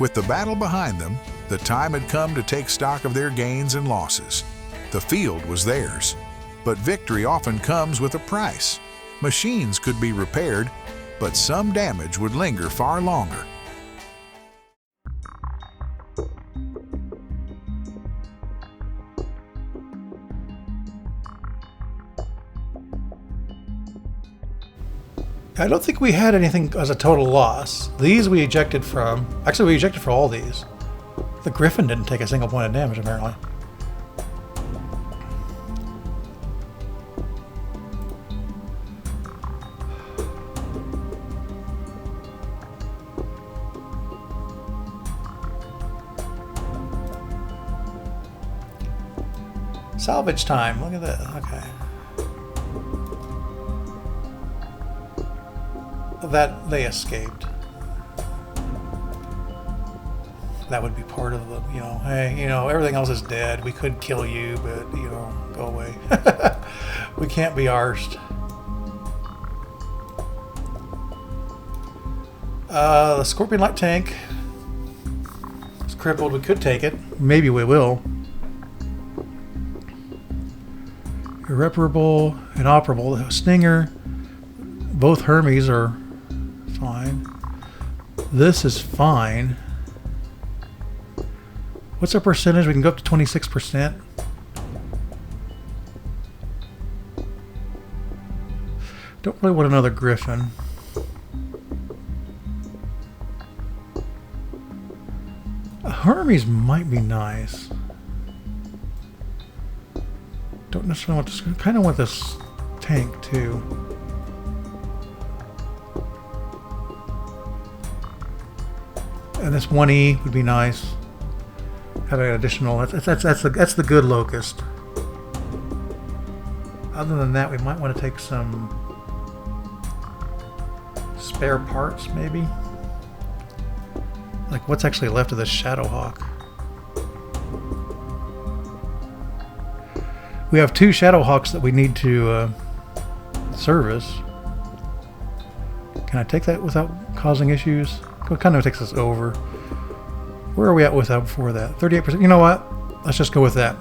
With the battle behind them, the time had come to take stock of their gains and losses. The field was theirs, but victory often comes with a price. Machines could be repaired, but some damage would linger far longer. I don't think we had anything as a total loss. These we ejected from. Actually, we ejected for all these. The Griffin didn't take a single point of damage, apparently. Salvage time. Look at that. Okay. That they escaped. That would be part of the, hey, everything else is dead. We could kill you, but, go away. We can't be arsed. The Scorpion Light tank is crippled. We could take it. Maybe we will. Irreparable, inoperable. The Stinger. Both Hermes are fine. This is fine. What's our percentage? We can go up to 26%. Don't really want another Griffin. A Hermes might be nice. Don't necessarily want this. Kind of want this tank too. And this 1E would be nice. Have an additional. That's the good locust. Other than that, we might want to take some spare parts, maybe. Like what's actually left of this Shadowhawk? We have 2 Shadowhawks that we need to service. Can I take that without causing issues? It kind of takes us over. Where are we at without before that? 38%. You know what? Let's just go with that.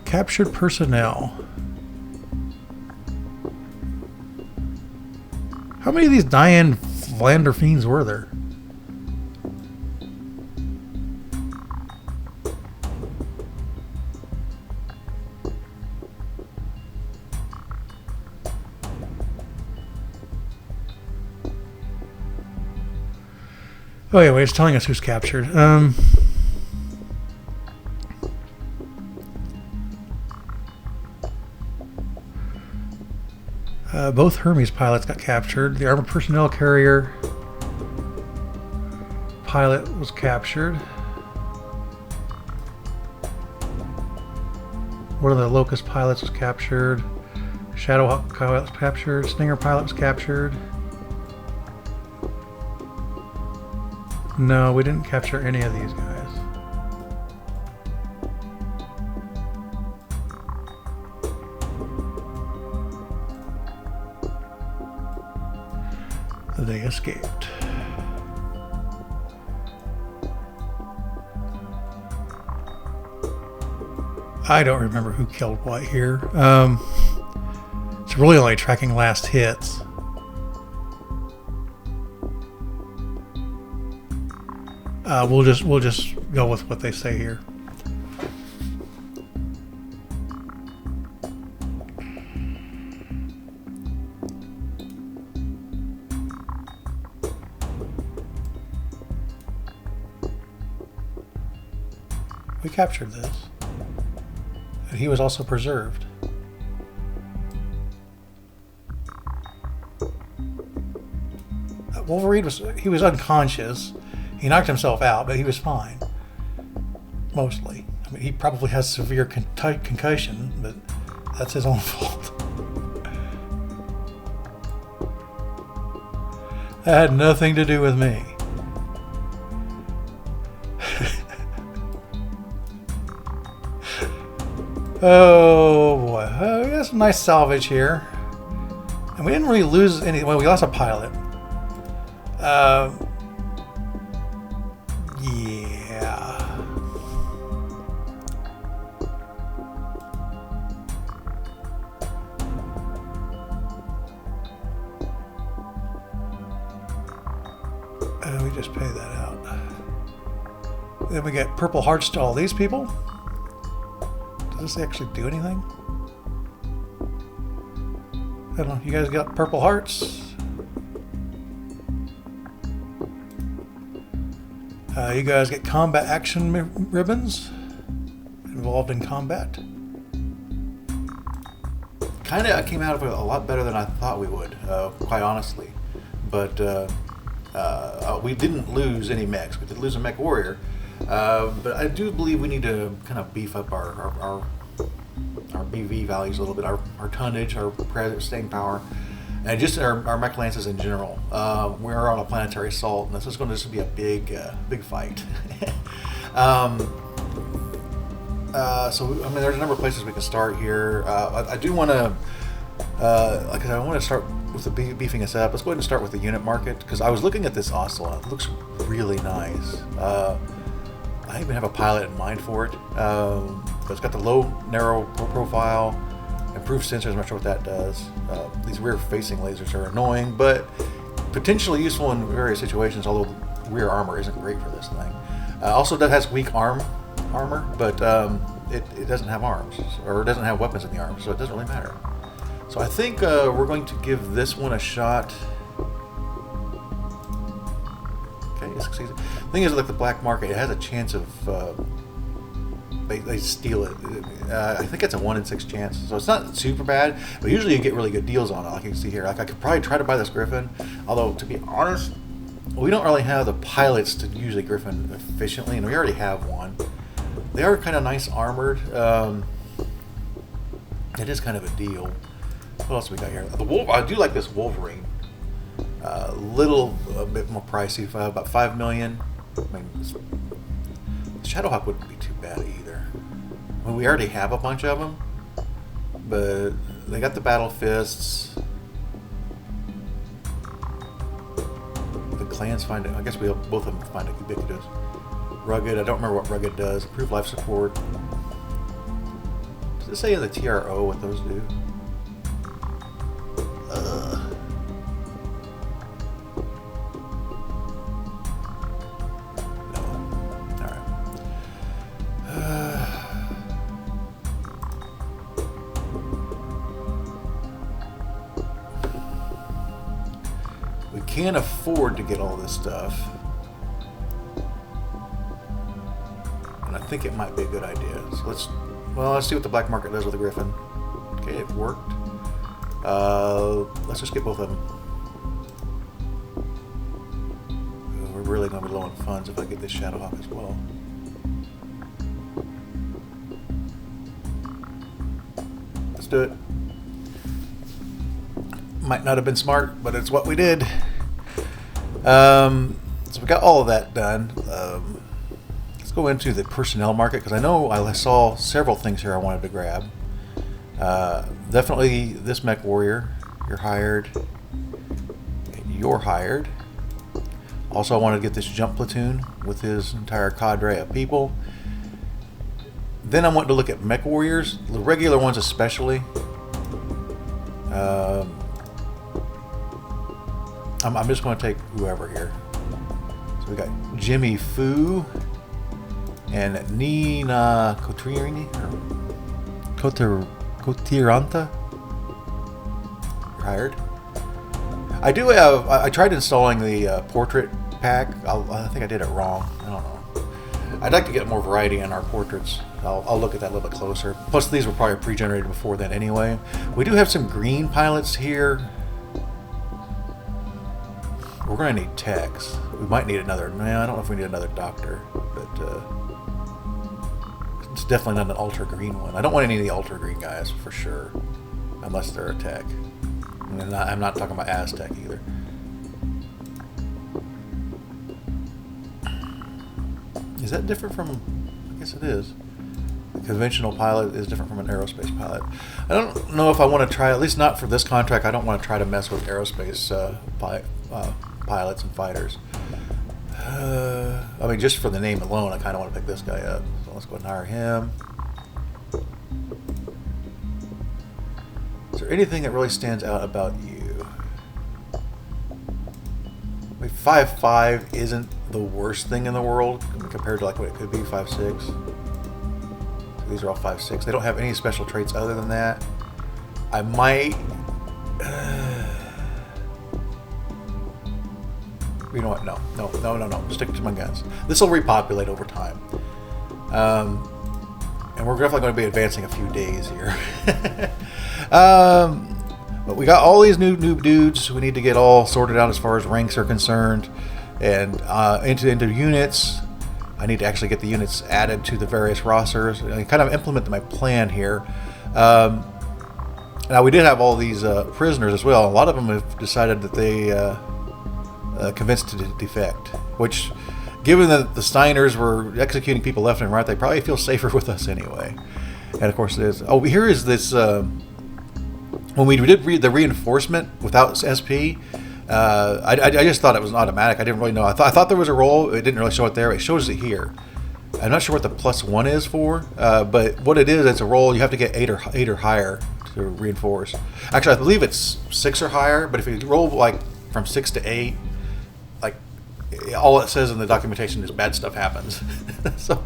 Captured personnel. How many of these Diane Vlander fiends were there? Oh, anyway, it's telling us who's captured. Both Hermes pilots got captured. The armored personnel carrier pilot was captured. One of the Locust pilots was captured. Shadowhawk pilot was captured. Stinger pilot was captured. No, we didn't capture any of these guys. They escaped. I don't remember who killed what here. It's really only tracking last hits. We'll just go with what they say here. We captured this. And he was also preserved. Wolverine was unconscious. He knocked himself out, but he was fine. Mostly. I mean, he probably has severe concussion, but that's his own fault. That had nothing to do with me. Oh boy. Oh, we got some nice salvage here. And we didn't really lose any. Well, we lost a pilot. Yeah. We just pay that out. Then we get purple hearts to all these people. Does this actually do anything? I don't know. You guys got purple hearts? You guys get combat action ribbons involved in combat. Kind of came out of it a lot better than I thought we would, quite honestly. But we didn't lose any mechs. We did lose a mech warrior. But I do believe we need to kind of beef up our BV values a little bit, our tonnage, our staying power, and just our mech lances in general. We're on a planetary assault, and this is going to just be a big fight. So I mean, there's a number of places we can start here. I do want to, like I said, I want to start with the beefing us up. Let's go ahead and start with the unit market, because I was looking at this Ocelot. It looks really nice. I even have a pilot in mind for it. It's got the low, narrow profile, improved sensors. I'm not sure what that does. These rear-facing lasers are annoying, but potentially useful in various situations, although rear armor isn't great for this thing. Also, that has weak armor, but it doesn't have arms, or it doesn't have weapons in the arms, so it doesn't really matter. So I think we're going to give this one a shot. Okay, it succeeds. The thing is, like the black market, it has a chance of they steal it. I think it's a 1 in 6 chance, so it's not super bad. But usually you get really good deals on it, like you can see here. Like I could probably try to buy this Griffin, although to be honest, we don't really have the pilots to use a Griffin efficiently, and we already have one. They are kind of nice armored. It is kind of a deal. What else we got here? The Wolf. I do like this Wolverine. A bit more pricey, about 5 million. I mean, Shadowhawk wouldn't be too bad either. I mean, we already have a bunch of them, but they got the Battle Fists. The clans find it. I guess both of them find it ubiquitous. Rugged. I don't remember what Rugged does. Improved life support. Does it say in the TRO what those do? Can't afford to get all this stuff, and I think it might be a good idea. So let's see what the black market does with the Griffin. Okay, it worked. Let's just get both of them. We're really going to be low on funds if I get this Shadowhawk as well. Let's do it. Might not have been smart, but it's what we did. So we got all of that done. Let's go into the personnel market, because I know I saw several things here I wanted to grab. Definitely this mech warrior. You're hired. You're hired. Also, I wanted to get this jump platoon with his entire cadre of people. Then I wanted to look at mech warriors, the regular ones especially. I'm just going to take whoever here. So we got Jimmy Fu and Nina Cotiranta. You're hired. I do have. I tried installing the portrait pack. I think I did it wrong. I don't know. I'd like to get more variety in our portraits. I'll look at that a little bit closer. Plus, these were probably pre-generated before then anyway. We do have some green pilots here. We're going to need techs. We might need another. Man, I don't know if we need another doctor, but it's definitely not an ultra green one. I don't want any of the ultra green guys for sure, unless they're a tech. And I'm not talking about Aztec either. Is that different from? I guess it is. conventional pilot is different from an aerospace pilot. I don't know if I want to try, at least not for this contract, I don't want to try to mess with aerospace pilots and fighters. I mean, just for the name alone, I kind of want to pick this guy up. So let's go and hire him. Is there anything that really stands out about you? I mean, 5'5" isn't the worst thing in the world compared to like what it could be, 5'6". So these are all 5'6". They don't have any special traits other than that. I might... you know what? No. Stick to my guns. This will repopulate over time. And we're definitely going to be advancing a few days here. But we got all these new dudes. We need to get all sorted out as far as ranks are concerned. And into units. I need to actually get the units added to the various rosters and kind of implement my plan here. Now, we did have all these prisoners as well. A lot of them have decided that they... convinced to defect, which, given that the Steiners were executing people left and right, they probably feel safer with us anyway. And of course, there's here is this. When we did read the reinforcement without SP, I just thought it was an automatic. I didn't really know. I thought there was a roll. It didn't really show it there. It shows it here. I'm not sure what the +1 is for, but what it is, it's a roll. You have to get 8 or higher to reinforce. Actually, I believe it's 6 or higher. But if you roll like from 6 to 8. All it says in the documentation is bad stuff happens. So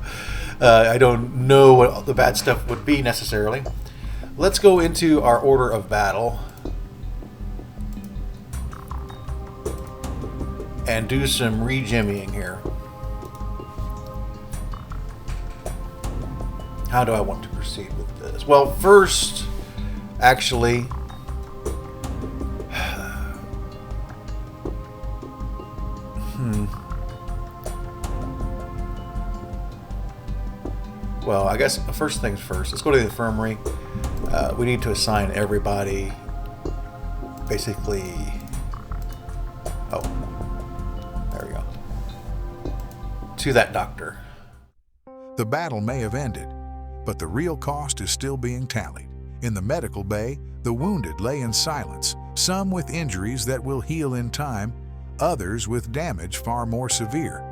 I don't know what the bad stuff would be necessarily. Let's go into our order of battle and do some rejimmying here. How do I want to proceed with this? Well, first, actually... Well, I guess first things first. Let's go to the infirmary. We need to assign everybody, basically... Oh, there we go. To that doctor. The battle may have ended, but the real cost is still being tallied. In the medical bay, the wounded lay in silence, some with injuries that will heal in time, others with damage far more severe.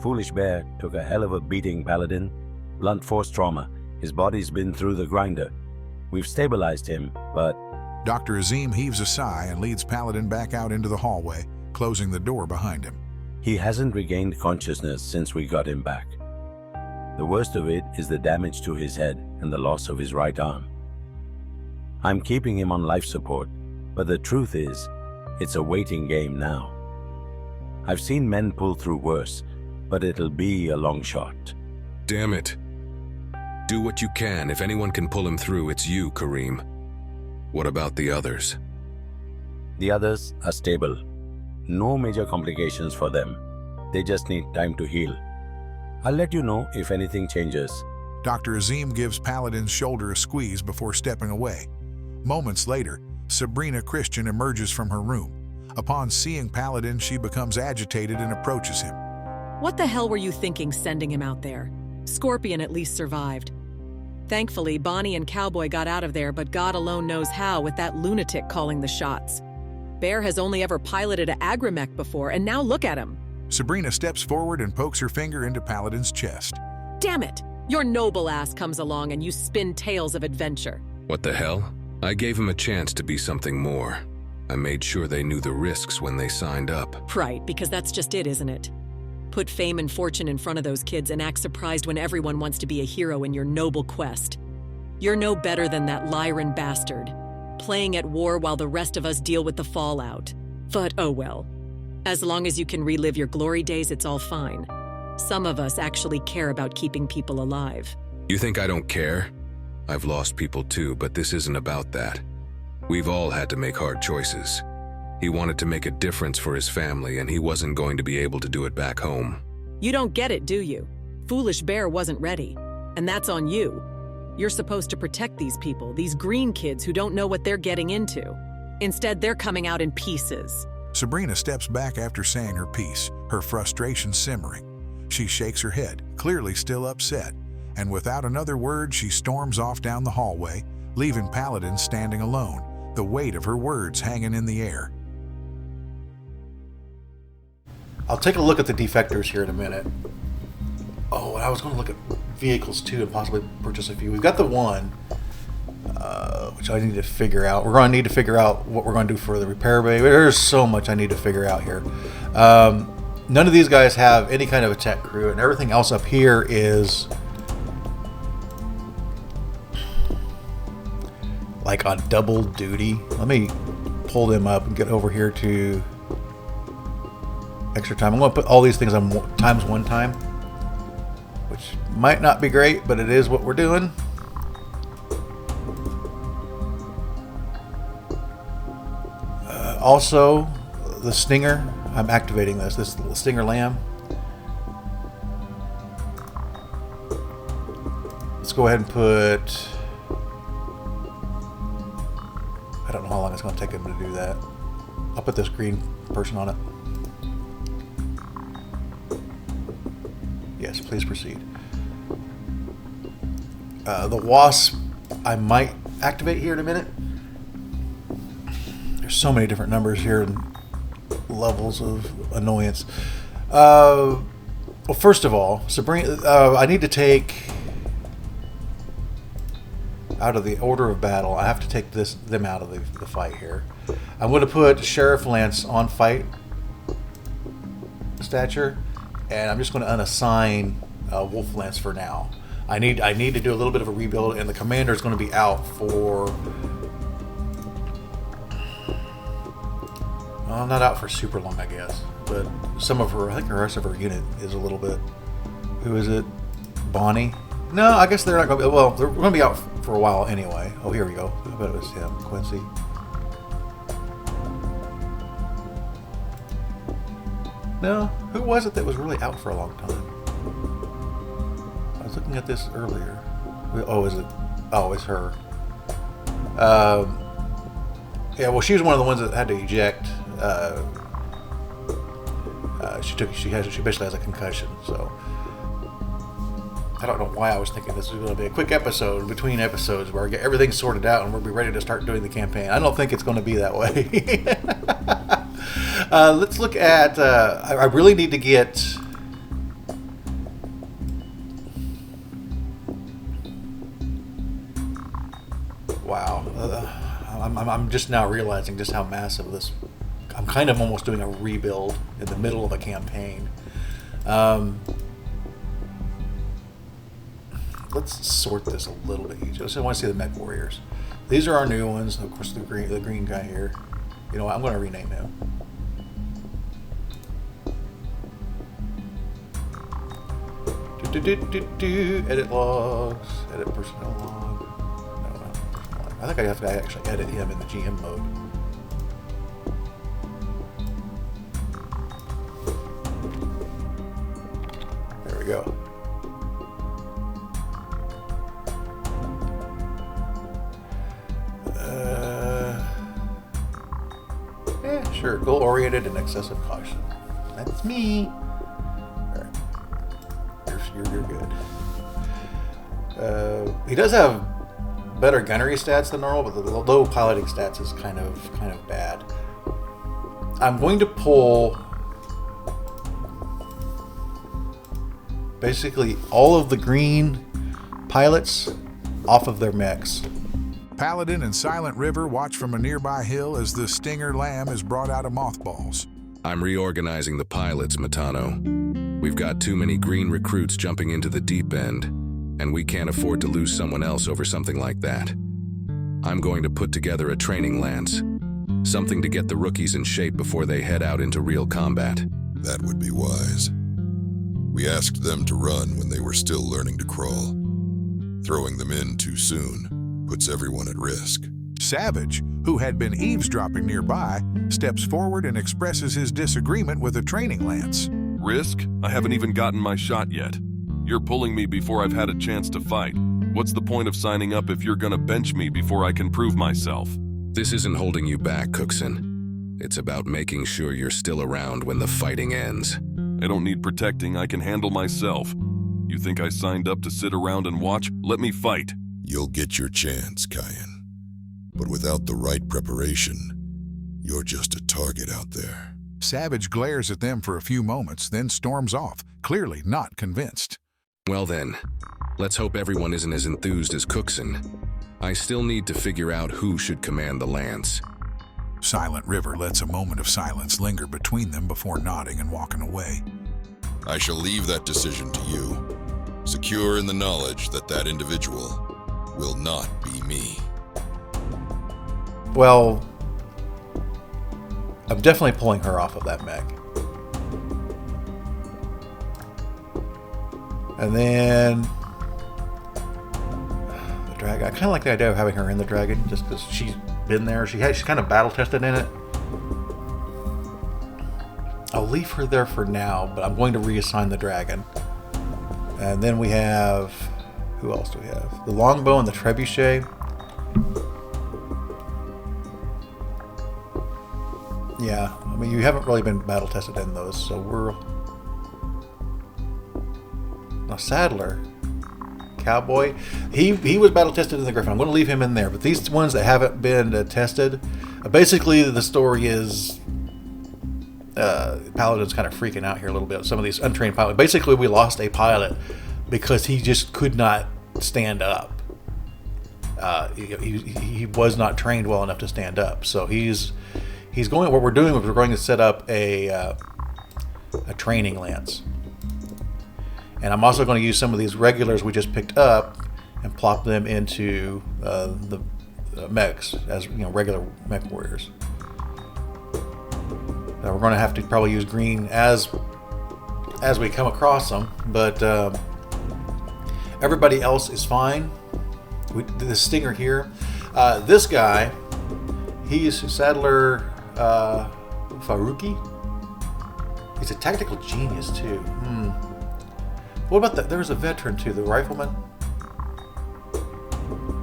Foolish Bear took a hell of a beating, Paladin. Blunt force trauma. His body's been through the grinder. We've stabilized him, but... Dr. Azim heaves a sigh and leads Paladin back out into the hallway, closing the door behind him. He hasn't regained consciousness since we got him back. The worst of it is the damage to his head and the loss of his right arm. I'm keeping him on life support, but the truth is, it's a waiting game now. I've seen men pull through worse, but it'll be a long shot. Damn it. Do what you can. If anyone can pull him through, it's you, Kareem. What about the others? The others are stable. No major complications for them. They just need time to heal. I'll let you know if anything changes. Dr. Azim gives Paladin's shoulder a squeeze before stepping away. Moments later, Sabrina Christian emerges from her room. Upon seeing Paladin, she becomes agitated and approaches him. What the hell were you thinking sending him out there? Scorpion at least survived. Thankfully, Bonnie and Cowboy got out of there, but God alone knows how with that lunatic calling the shots. Bear has only ever piloted a Megamek before, and now look at him. Sabrina steps forward and pokes her finger into Paladin's chest. Damn it! Your noble ass comes along and you spin tales of adventure. What the hell? I gave him a chance to be something more. I made sure they knew the risks when they signed up. Right, because that's just it, isn't it? Put fame and fortune in front of those kids and act surprised when everyone wants to be a hero in your noble quest. You're no better than that Lyran bastard, playing at war while the rest of us deal with the fallout. But oh well. As long as you can relive your glory days, it's all fine. Some of us actually care about keeping people alive. You think I don't care? I've lost people too, but this isn't about that. We've all had to make hard choices. He wanted to make a difference for his family, and he wasn't going to be able to do it back home. You don't get it, do you? Foolish Bear wasn't ready, and that's on you. You're supposed to protect these people, these green kids who don't know what they're getting into. Instead, they're coming out in pieces. Sabrina steps back after saying her piece, her frustration simmering. She shakes her head, clearly still upset. and without another word she storms off down the hallway, leaving Paladin standing alone, the weight of her words hanging in the air. I'll take a look at the defectors here in a minute. Oh, and I was going to look at vehicles too and possibly purchase a few. We've got the one, which I need to figure out. We're going to need to figure out what we're going to do for the repair bay. There's so much I need to figure out here. None of these guys have any kind of a tech crew, and everything else up here is like on double duty. Let me pull them up and get over here to extra time. I'm going to put all these things on times one time, which might not be great, but it is what we're doing. Also, the Stinger, I'm activating this little Stinger Lamb. Let's go ahead and put, I don't know how long it's going to take him to do that. I'll put this green person on it. Yes, please proceed. The Wasp, I might activate here in a minute. There's so many different numbers here and levels of annoyance. Well, first of all, Sabrina, I need to take out of the order of battle. I have to take them out of the fight here. I'm going to put Sheriff Lance on fight stature, and I'm just going to unassign Wolf Lance for now. I need to do a little bit of a rebuild, and the commander is going to be out for. Well, not out for super long, I guess, but some of her, I think the rest of her unit is a little bit. Who is it? Bonnie? No, I guess they're not going to be. Well, they're going to be out for a while anyway. Oh, here we go. I bet it was him, Quincy. No, who was it that was really out for a long time? I was looking at this earlier. Oh, is it? Oh, it's her. Yeah, well, she was one of the ones that had to eject. She basically has a concussion, so I don't know why I was thinking this was going to be a quick episode between episodes where I get everything sorted out and we'll be ready to start doing the campaign. I don't think it's going to be that way. Let's look at. I really need to get. Wow, I'm just now realizing just how massive this. I'm kind of almost doing a rebuild in the middle of a campaign. Let's sort this a little bit easier. I want to see the Mech Warriors. These are our new ones. Of course, the green guy here. You know what? I'm going to rename him. Edit logs. Edit personnel log. No, not personnel log. I think I have to actually edit him in the GM mode. There we go. Yeah, sure. Goal-oriented and excessive caution. That's me. All right. You're good. He does have better gunnery stats than normal, but the low piloting stats is kind of bad. I'm going to pull basically all of the green pilots off of their mechs. Paladin and Silent River watch from a nearby hill as the Stinger Lamb is brought out of mothballs. I'm reorganizing the pilots, Matano. We've got too many green recruits jumping into the deep end, and we can't afford to lose someone else over something like that. I'm going to put together a training lance, something to get the rookies in shape before they head out into real combat. That would be wise. We asked them to run when they were still learning to crawl. Throwing them in too soon puts everyone at risk. Savage, who had been eavesdropping nearby, steps forward and expresses his disagreement with a training lance. Risk? I haven't even gotten my shot yet. You're pulling me before I've had a chance to fight. What's the point of signing up if you're gonna bench me before I can prove myself? This isn't holding you back, Cookson. It's about making sure you're still around when the fighting ends. I don't need protecting, I can handle myself. You think I signed up to sit around and watch? Let me fight. You'll get your chance, Kyan. But without the right preparation, you're just a target out there. Savage glares at them for a few moments, then storms off, clearly not convinced. Well then, let's hope everyone isn't as enthused as Cookson. I still need to figure out who should command the lance. Silent River lets a moment of silence linger between them before nodding and walking away. I shall leave that decision to you, secure in the knowledge that that individual will not be me. Well, I'm definitely pulling her off of that mech. And then the dragon. I kind of like the idea of having her in the dragon, just because she's been there. She's kind of battle tested in it. I'll leave her there for now, but I'm going to reassign the dragon. And then we have, who else do we have? The longbow and the trebuchet. Yeah, I mean, you haven't really been battle tested in those, so we're... Now, Saddler, Cowboy, he was battle tested in the Griffin. I'm going to leave him in there, but these ones that haven't been tested, basically the story is Paladin's kind of freaking out here a little bit. Some of these untrained pilots. Basically, we lost a pilot because he just could not stand up. He was not trained well enough to stand up, so he's going. What we're doing is we're going to set up a training lance, and I'm also going to use some of these regulars we just picked up and plop them into the mechs as regular mech warriors. We're going to have to probably use green as we come across them, but everybody else is fine. The Stinger here, this guy, he's Saddler Faruqi. He's a tactical genius too. What about that? There's a veteran too, the rifleman.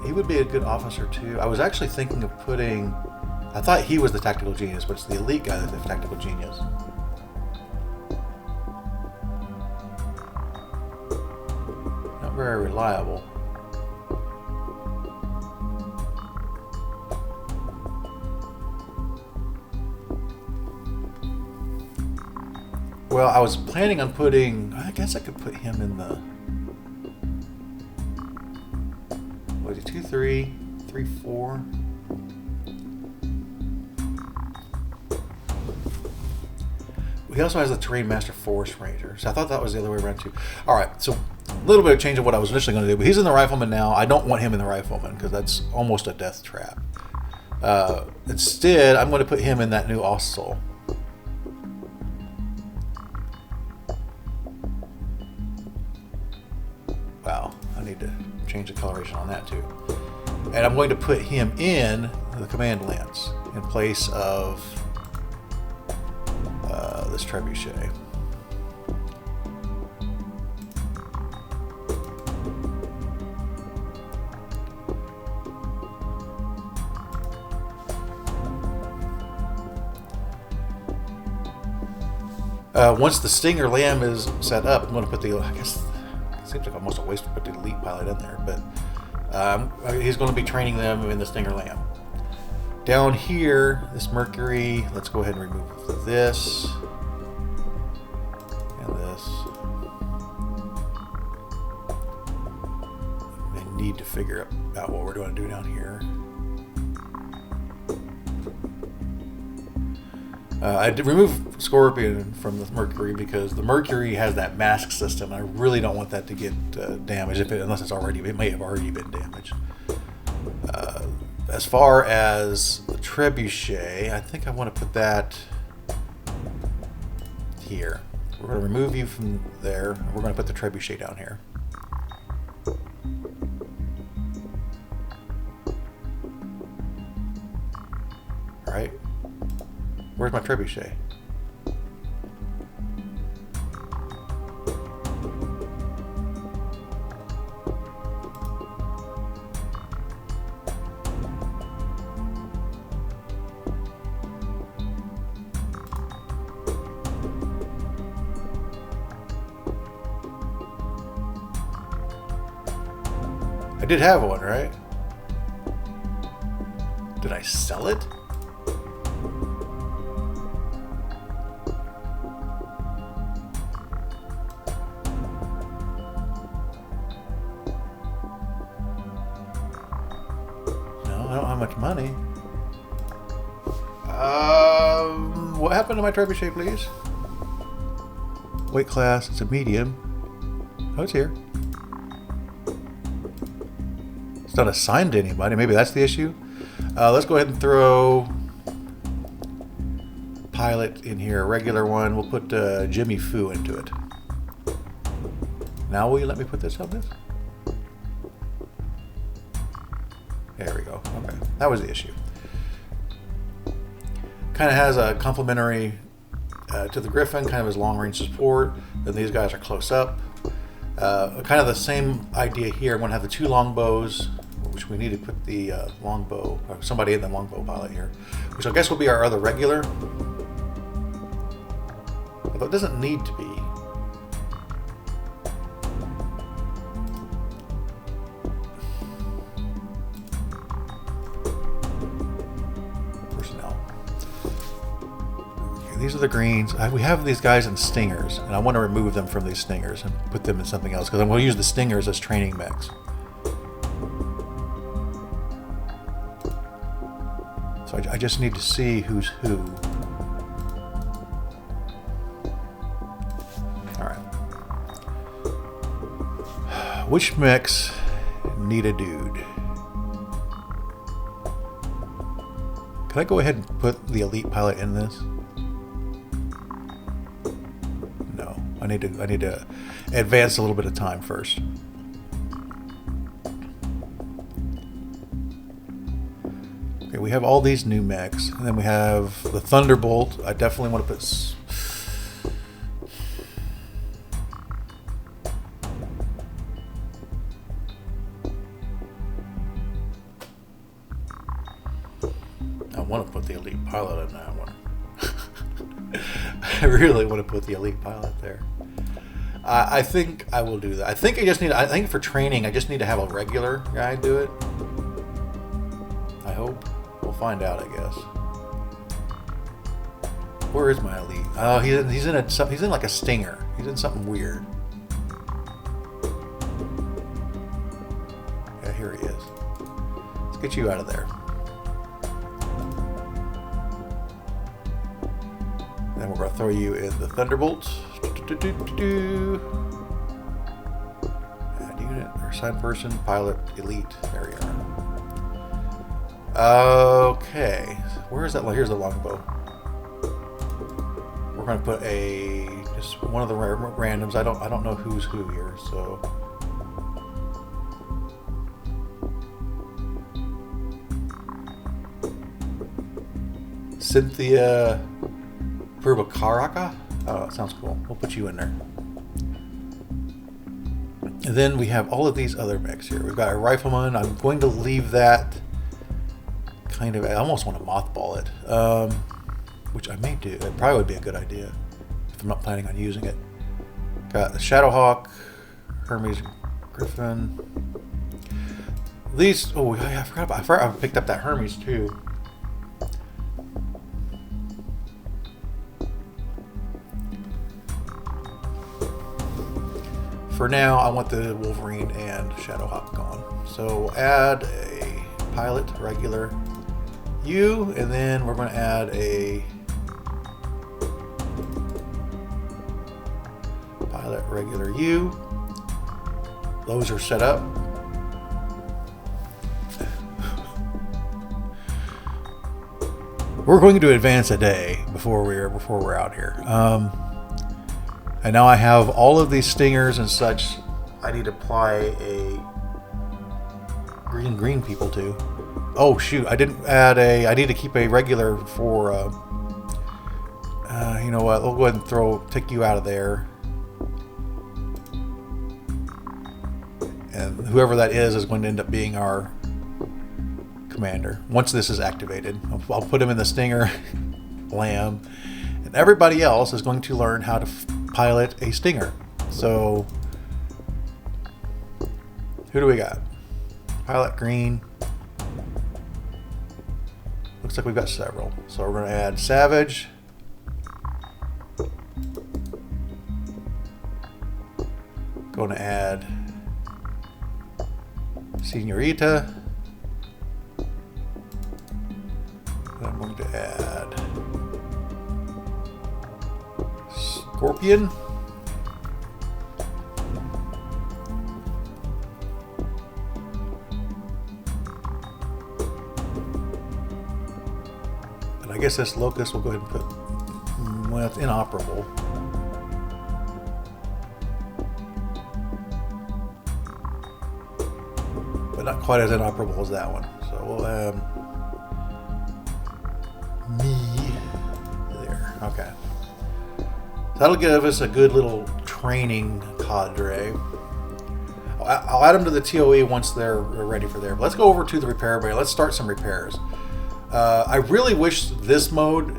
He would be a good officer too. I was actually thinking of putting. I thought he was the tactical genius, but it's the elite guy that's the tactical genius. Not very reliable. Well, I was planning on putting... I guess I could put him in the... What is it? 2, 3, 3, 4... He also has the Terrain Master Forest Ranger. So I thought that was the other way around too. Alright, so a little bit of change of what I was initially going to do. But he's in the Rifleman now. I don't want him in the Rifleman because that's almost a death trap. Instead, I'm going to put him in that new Osel. Wow, I need to change the coloration on that too. And I'm going to put him in the Command Lance in place of this trebuchet. Once the Stinger Lamb is set up, I'm going to put the, I guess, it seems like almost a waste to put the elite pilot in there, but he's going to be training them in the Stinger Lamb. Down here, this Mercury, let's go ahead and remove this and this. We need to figure out what we're going to do down here. I did remove Scorpion from the Mercury because the Mercury has that mask system. I really don't want that to get damaged, unless it may have already been damaged. As far as the trebuchet, I think I want to put that here. We're going to remove you from there. We're going to put the trebuchet down here. All right. Where's my trebuchet? I did have one, right? Did I sell it? No, I don't have much money. What happened to my trebuchet, please? Weight class, it's a medium. Oh, it's here. It's not assigned to anybody. Maybe that's the issue. Let's go ahead and throw pilot in here, a regular one. We'll put Jimmy Foo into it. Now will you let me put this on this? There we go. Okay, that was the issue. Kind of has a complementary to the Griffin, kind of his long range support. Then these guys are close up. Kind of the same idea here. I'm going to have the two longbows, which we need to put the longbow, or somebody in the longbow pilot here, which I guess will be our other regular. Although it doesn't need to be. Personnel. Okay, these are the greens. We have these guys in stingers, and I want to remove them from these stingers and put them in something else, because I'm going to use the stingers as training mechs. So I just need to see who's who. Alright. Which mechs need a dude? Can I go ahead and put the elite pilot in this? No. I need to advance a little bit of time first. Okay, we have all these new mechs, and then we have the Thunderbolt. I definitely want to put... I want to put the elite pilot in that one. I really want to put the elite pilot there. I think I will do that. I think I think for training, I just need to have a regular guy do it. I hope. We'll find out, I guess. Where is my elite? Oh, he's in like a stinger. He's in something weird. Yeah, here he is. Let's get you out of there. Then we're gonna throw you in the Thunderbolt. Add unit or assigned person, pilot, elite. There you are. Okay, where is that? Here's the longbow. We're going to put just one of the randoms. I don't know who's who here, so Cynthia Purbakaraka. Oh, that sounds cool. We'll put you in there. And then we have all of these other mechs here. We've got a rifleman. I'm going to leave that. I almost want to mothball it, which I may do. It probably would be a good idea if I'm not planning on using it. Got the Shadowhawk, Hermes, Griffin. These. Oh, I forgot. I picked up that Hermes too. For now, I want the Wolverine and Shadowhawk gone. So add a pilot, regular. You, and then we're going to add a pilot regular U. Those are set up. We're going to advance a day before we're out here. And now I have all of these stingers and such. I need to apply a green people to. Oh shoot, I didn't add I need to keep a regular for, you know what, we'll go ahead and take you out of there. And whoever that is going to end up being our commander. Once this is activated, I'll put him in the Stinger Lamb. And everybody else is going to learn how to pilot a Stinger. So, who do we got? Pilot green. Looks like we've got several. So we're going to add Savage. Going to add Senorita. I'm going to add Scorpion. And I guess this Locust we'll go ahead and put, well, it's inoperable. But not quite as inoperable as that one. So we'll have me there. Okay. That'll give us a good little training cadre. I'll add them to the TOE once they're ready for there. But let's go over to the repair bay. Let's start some repairs. I really wish this mode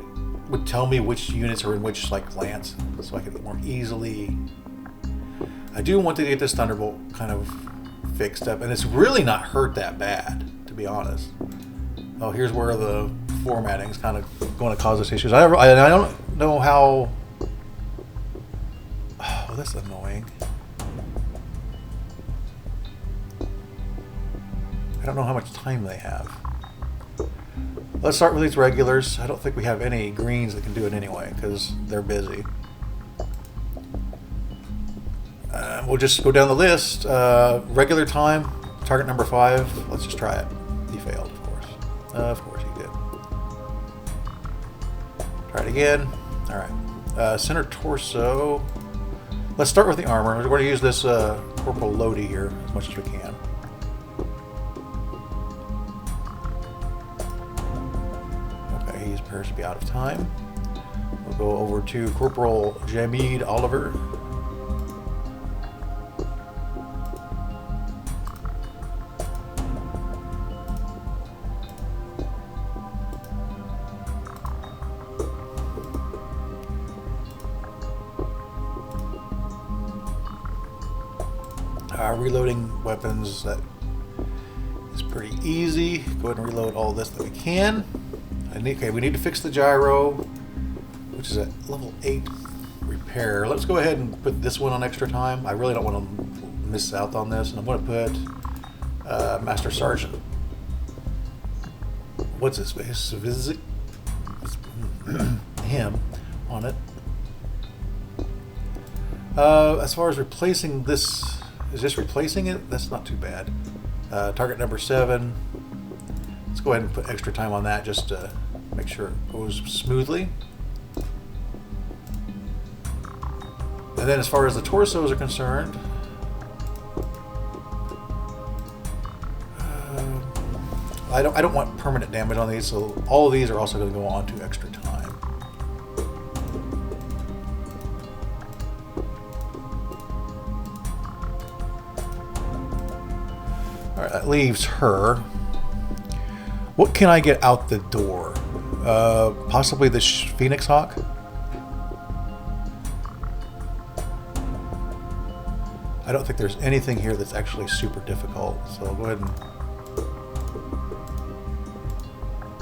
would tell me which units are in which like lance, so I could more easily. I do want to get this Thunderbolt kind of fixed up, and it's really not hurt that bad, to be honest. Oh, here's where the formatting is kind of going to cause us issues. I don't know how. Oh, that's annoying. I don't know how much time they have. Let's start with these regulars. I don't think we have any greens that can do it anyway because they're busy. We'll just go down the list. Regular time, target number 5. Let's just try it. He failed, of course. Of course he did. Try it again. All right. Center torso. Let's start with the armor. We're going to use this Corporal Lodi here as much as we can. Okay, he appears to be out of time. We'll go over to Corporal Jamid Oliver. Reloading weapons, that is pretty easy. Go ahead and reload all this that we can. Okay, we need to fix the gyro, which is at level 8 repair. Let's go ahead and put this one on extra time. I really don't want to miss out on this, and I'm going to put Master Sergeant. What's his face? Him on it. As far as replacing this. Is this replacing it? That's not too bad. Target number 7. Let's go ahead and put extra time on that just to make sure it goes smoothly. And then as far as the torsos are concerned, I don't want permanent damage on these, so all of these are also going to go on to extra time. Alright, that leaves her. What can I get out the door? Possibly the Phoenix Hawk? I don't think there's anything here that's actually super difficult, so I'll go ahead and...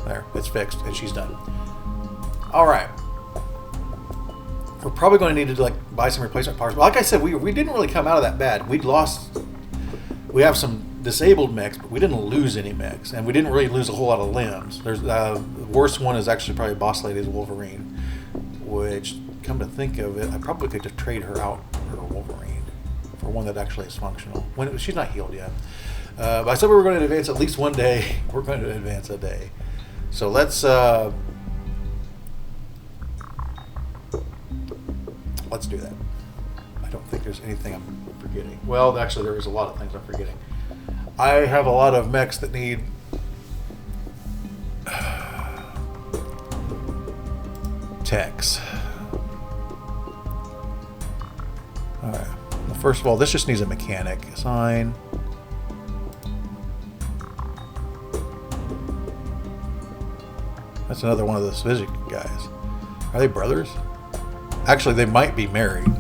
There, it's fixed, and she's done. Alright. We're probably going to need to like buy some replacement parts. But like I said, we didn't really come out of that bad. We have some disabled mechs, but we didn't lose any mechs, and we didn't really lose a whole lot of limbs. There's the worst one is actually probably Boss Lady's Wolverine, which, come to think of it, I probably could just trade her out for Wolverine for one that actually is functional. She's not healed yet. But I said we were going to advance at least one day. We're going to advance a day. So let's do that. I don't think there's anything I'm forgetting. Well, actually, there is a lot of things I'm forgetting. I have a lot of mechs that need techs. Alright. Well, first of all, this just needs a mechanic. Assign. That's another one of those physics guys. Are they brothers? Actually, they might be married.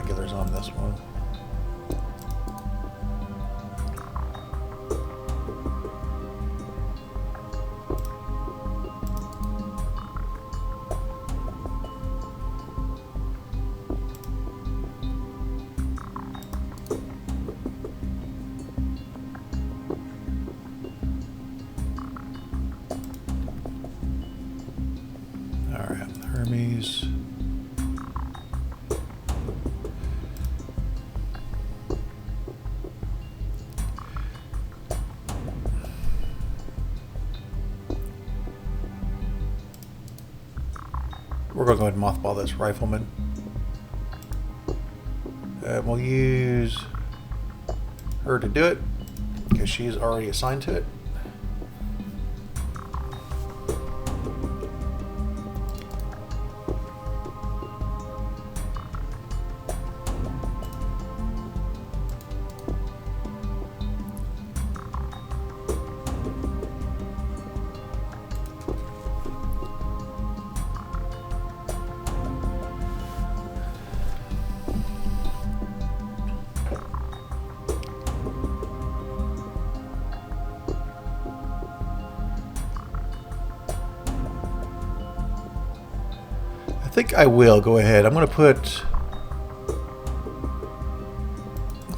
regulars on this one. Hermes. We're going to go ahead and mothball this rifleman. We'll use her to do it because she's already assigned to it. I think I will go ahead. I'm going to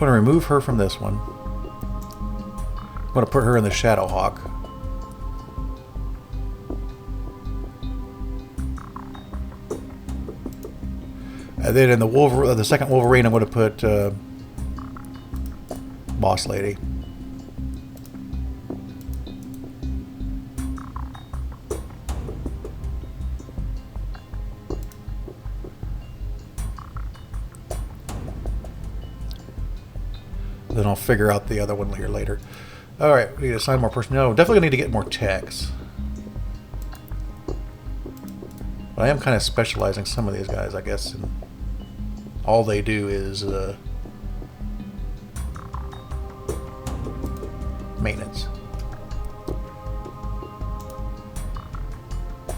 remove her from this one. I'm going to put her in the Shadowhawk. And then in the second Wolverine, I'm going to put Boss Lady. Then I'll figure out the other one here later. All right, we need to assign more personnel. Definitely need to get more techs. But I am kind of specializing some of these guys, I guess. And all they do is maintenance.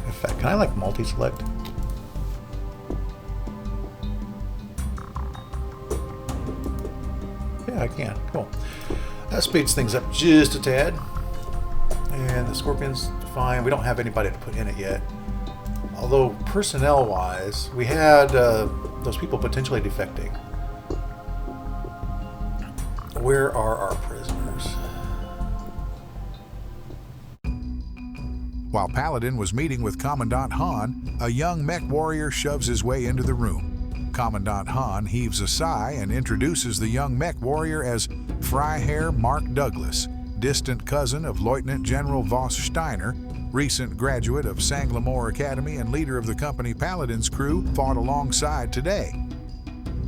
In fact, can I like multi-select? Yeah, I can. Cool. That speeds things up just a tad. And the Scorpion's fine. We don't have anybody to put in it yet. Although, personnel-wise, we had those people potentially defecting. Where are our prisoners? While Paladin was meeting with Commandant Han, a young mech warrior shoves his way into the room. Commandant Han heaves a sigh and introduces the young mech warrior as Freiherr Mark Douglas, distant cousin of Lieutenant General Voss Steiner, recent graduate of Sanglamore Academy and leader of the company Paladin's crew fought alongside today.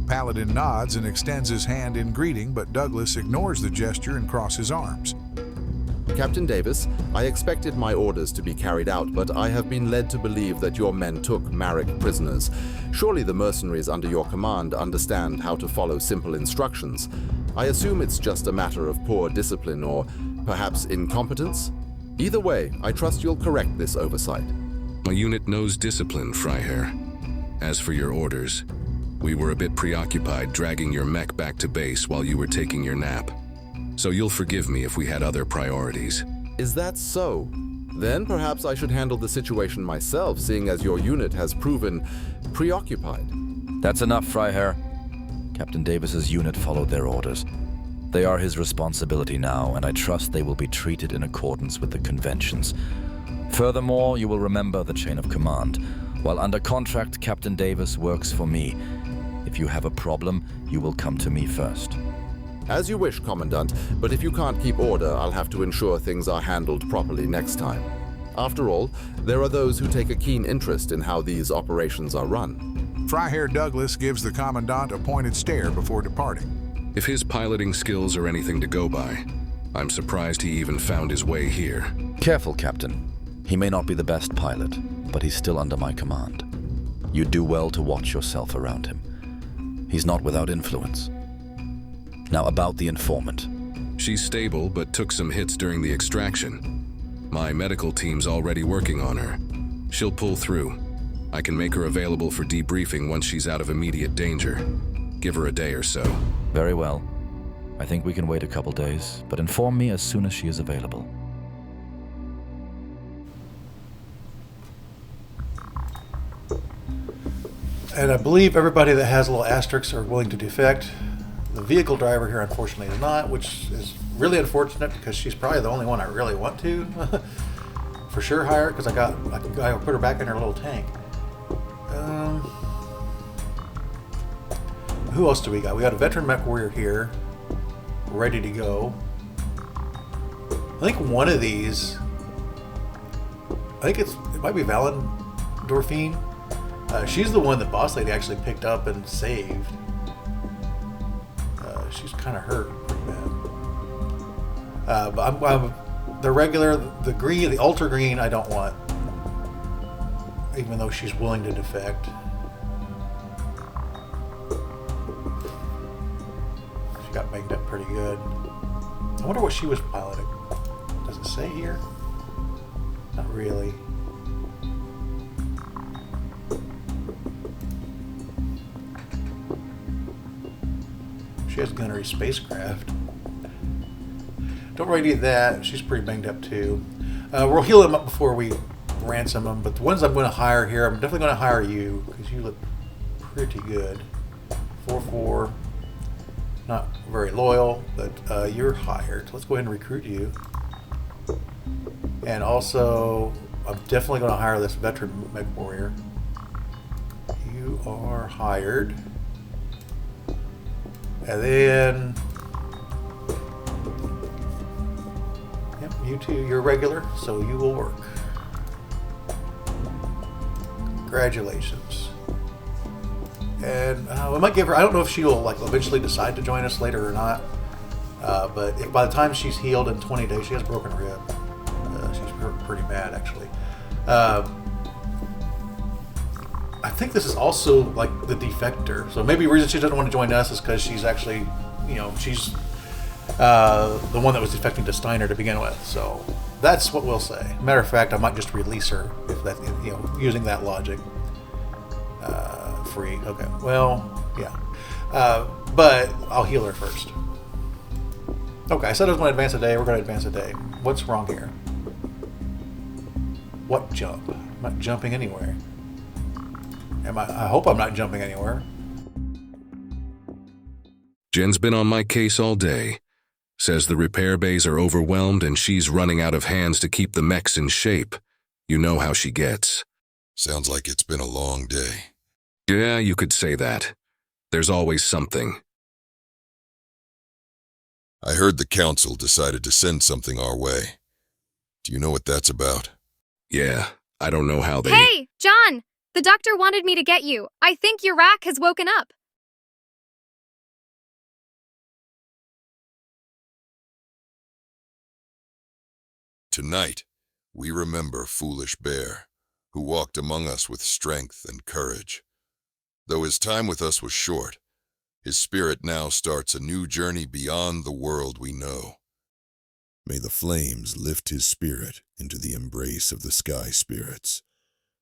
Paladin nods and extends his hand in greeting, but Douglas ignores the gesture and crosses arms. Captain Davis, I expected my orders to be carried out, but I have been led to believe that your men took Marek prisoners. Surely the mercenaries under your command understand how to follow simple instructions. I assume it's just a matter of poor discipline or perhaps incompetence? Either way, I trust you'll correct this oversight. My unit knows discipline, Freiherr. As for your orders, we were a bit preoccupied dragging your mech back to base while you were taking your nap. So you'll forgive me if we had other priorities. Is that so? Then perhaps I should handle the situation myself, seeing as your unit has proven preoccupied. That's enough, Freiherr. Captain Davis's unit followed their orders. They are his responsibility now, and I trust they will be treated in accordance with the conventions. Furthermore, you will remember the chain of command. While under contract, Captain Davis works for me. If you have a problem, you will come to me first. As you wish, Commandant, but if you can't keep order, I'll have to ensure things are handled properly next time. After all, there are those who take a keen interest in how these operations are run. Freiherr Douglas gives the Commandant a pointed stare before departing. If his piloting skills are anything to go by, I'm surprised he even found his way here. Careful, Captain. He may not be the best pilot, but he's still under my command. You do well to watch yourself around him. He's not without influence. Now about the informant. She's stable, but took some hits during the extraction. My medical team's already working on her. She'll pull through. I can make her available for debriefing once she's out of immediate danger. Give her a day or so. Very well. I think we can wait a couple days, but inform me as soon as she is available. And I believe everybody that has a little asterisks are willing to defect. The vehicle driver here, unfortunately, is not, which is really unfortunate because she's probably the only one I really want to for sure hire, because I put her back in her little tank. Who else do we got? We got a veteran mech warrior here, ready to go. I think one of these, it might be Valendorfine. She's the one that Boss Lady actually picked up and saved. She's kind of hurt pretty bad. But I'm the regular, the green, the ultra green I don't want, even though she's willing to defect. She got banged up pretty good. I wonder what she was piloting. Does it say here? Not really. She has gunnery spacecraft. Don't really need that. She's pretty banged up too. We'll heal him up before we ransom him. But the ones I'm going to hire here, I'm definitely going to hire you because you look pretty good. 4-4. Not very loyal, but you're hired. Let's go ahead and recruit you. And also, I'm definitely going to hire this veteran mech warrior. You are hired. And then, yep, you two, you're regular, so you will work. Congratulations. And we might give her, I don't know if she will eventually decide to join us later or not, but if by the time she's healed in 20 days, she has broken rib. She's hurt pretty bad, actually. I think this is also the defector. So maybe the reason she doesn't want to join us is because she's actually, she's the one that was defecting to Steiner to begin with. So that's what we'll say. Matter of fact, I might just release her if that, using that logic. Free. Okay. Well, yeah. But I'll heal her first. Okay. I said I was going to advance a day. We're going to advance a day. What's wrong here? What jump? I'm not jumping anywhere. I hope I'm not jumping anywhere. Jen's been on my case all day. Says the repair bays are overwhelmed and she's running out of hands to keep the mechs in shape. You know how she gets. Sounds like it's been a long day. Yeah, you could say that. There's always something. I heard the council decided to send something our way. Do you know what that's about? Yeah, I don't know how they... Hey, John! The doctor wanted me to get you. I think your rack has woken up. Tonight, we remember Foolish Bear, who walked among us with strength and courage. Though his time with us was short, his spirit now starts a new journey beyond the world we know. May the flames lift his spirit into the embrace of the sky spirits,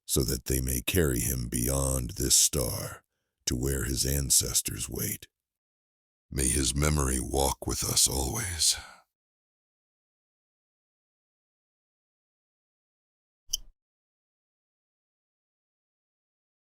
so that they may carry him beyond this star to where his ancestors wait. May his memory walk with us always.